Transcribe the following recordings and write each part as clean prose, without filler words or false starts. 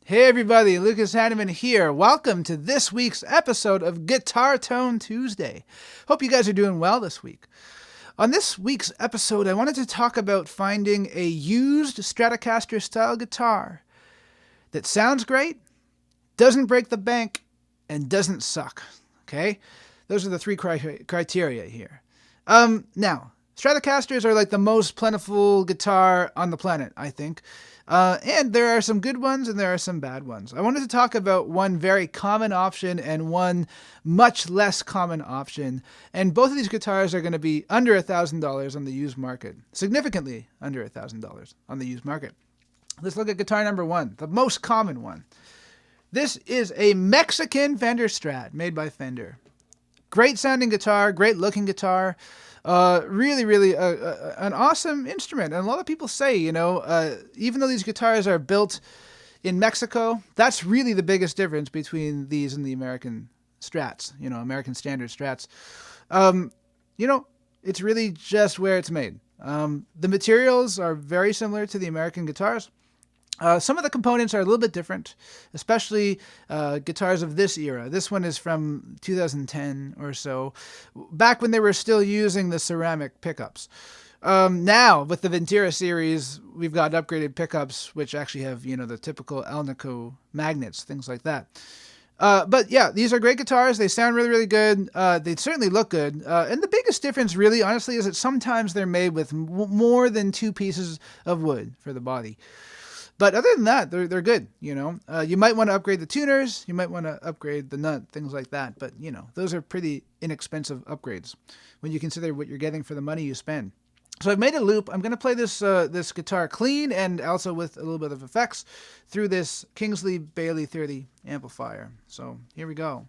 Hey everybody, Lucas Haneman here. Welcome to this week's episode of Guitar Tone Tuesday. Hope you guys are doing well this week. On this week's episode, I wanted to talk about finding a used Stratocaster style guitar that sounds great, doesn't break the bank, and doesn't suck. Okay? Those are the three criteria here. Now, Stratocasters are like the most plentiful guitar on the planet, I think. And there are some good ones and there are some bad ones. I wanted to talk about one very common option and one much less common option. And both of these guitars are going to be under $1,000 on the used market. Significantly under $1,000 on the used market. Let's look at guitar number one, the most common one. This is a Mexican Fender Strat made by Fender. Great sounding guitar, great looking guitar. Really an awesome instrument. And a lot of people say, even though these guitars are built in Mexico, that's really the biggest difference between these and the American Strats, American standard Strats. It's really just where it's made. The materials are very similar to the American guitars. Some of the components are a little bit different, especially guitars of this era. This one is from 2010 or so, back when they were still using the ceramic pickups. Now, with the Ventura series, we've got upgraded pickups, which actually have, the typical alnico magnets, things like that. But yeah, these are great guitars. They sound really good. They certainly look good. And the biggest difference, really, honestly, is that sometimes they're made with more than two pieces of wood for the body. But other than that, they're good, You might want to upgrade the tuners. You might want to upgrade the nut, things like that. But, those are pretty inexpensive upgrades when you consider what you're getting for the money you spend. So I've made a loop. I'm going to play this guitar clean and also with a little bit of effects through this Kingsley Bailey 30 amplifier. So here we go.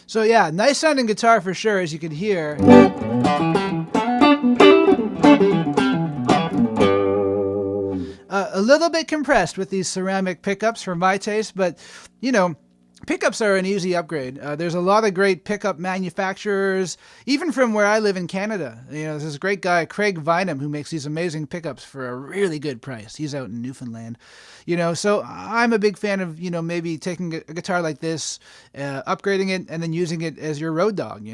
So yeah, nice sounding guitar for sure, as you can hear. A little bit compressed with these ceramic pickups for my taste, but pickups are an easy upgrade. There's a lot of great pickup manufacturers, even from where I live in Canada. There's this great guy, Craig Vineham, who makes these amazing pickups for a really good price. He's out in Newfoundland. So I'm a big fan of, maybe taking a guitar like this, upgrading it, and then using it as your road dog,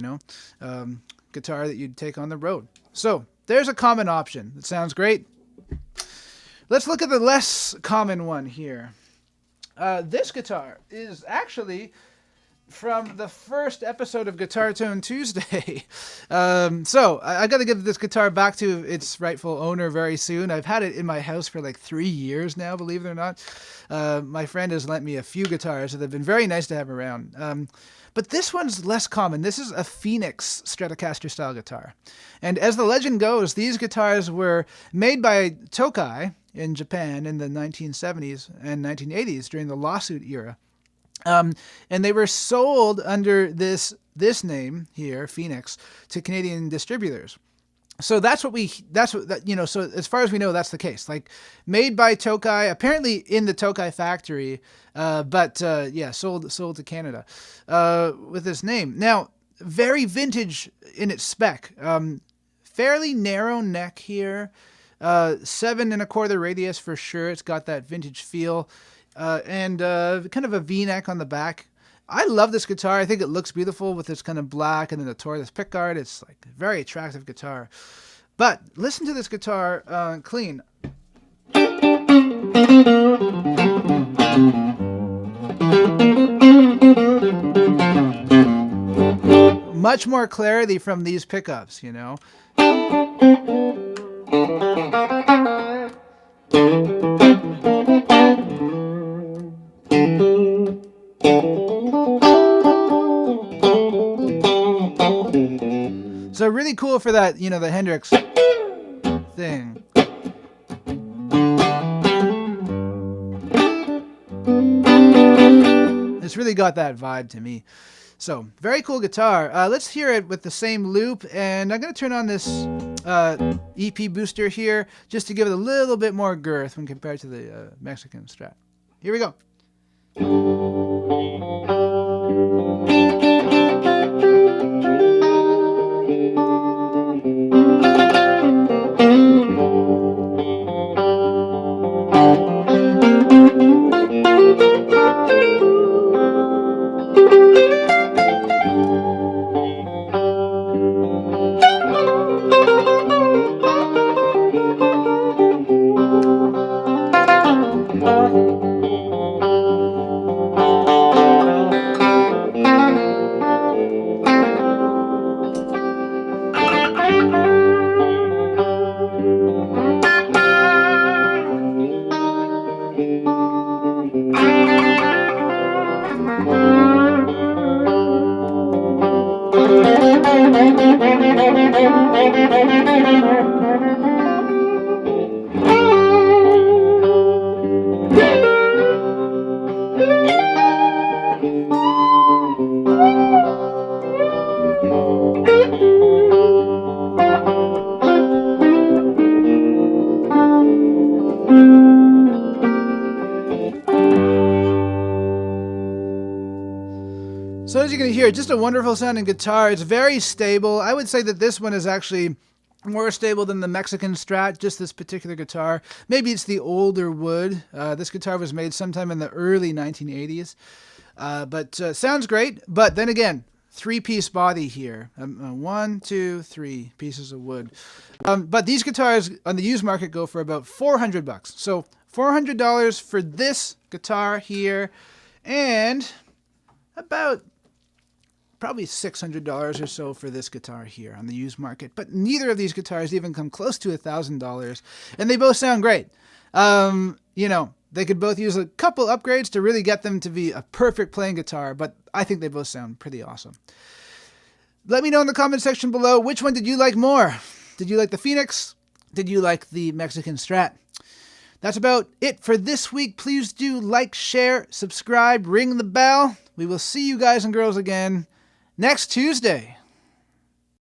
guitar that you'd take on the road. So there's a common option. It sounds great. Let's look at the less common one here. This guitar is actually from the first episode of Guitar Tone Tuesday. So I got to give this guitar back to its rightful owner very soon. I've had it in my house for like 3 years now, believe it or not. My friend has lent me a few guitars that have been very nice to have around. But this one's less common. This is a Phoenix Stratocaster style guitar. And as the legend goes, these guitars were made by Tokai in Japan in the 1970s and 1980s during the lawsuit era. And they were sold under this name here, Phoenix, to Canadian distributors. So so as far as we know, that's the case. Like, made by Tokai, apparently in the Tokai factory, but sold to Canada with this name. Now, very vintage in its spec. Fairly narrow neck here. 7 1/4 radius for sure. It's got that vintage feel, and kind of a V-neck on the back. I love this guitar. I think it looks beautiful with this kind of black and then the tortoise pickguard. It's like a very attractive guitar. But listen to this guitar clean. Much more clarity from these pickups, you know. So really cool for that, you know, the Hendrix thing. It's really got that vibe to me. So, very cool guitar. Let's hear it with the same loop, and I'm going to turn on this EP booster here just to give it a little bit more girth when compared to the Mexican Strat. Here we go. So as you can hear, just a wonderful sounding guitar. It's very stable. I would say that this one is actually more stable than the Mexican Strat, just this particular guitar. Maybe it's the older wood. This guitar was made sometime in the early 1980s. But sounds great. But then again, 3-piece body here. 1, 2, 3 pieces of wood. But these guitars on the used market go for about $400. So $400 for this guitar here, and about probably $600 or so for this guitar here on the used market. But neither of these guitars even come close to $1,000, and they both sound great. You know, they could both use a couple upgrades to really get them to be a perfect playing guitar, but I think they both sound pretty awesome. Let me know in the comment section below, which one did you like more? Did you like the Phoenix? Did you like the Mexican Strat? That's about it for this week. Please do like, share, subscribe, ring the bell. We will see you guys and girls again next Tuesday.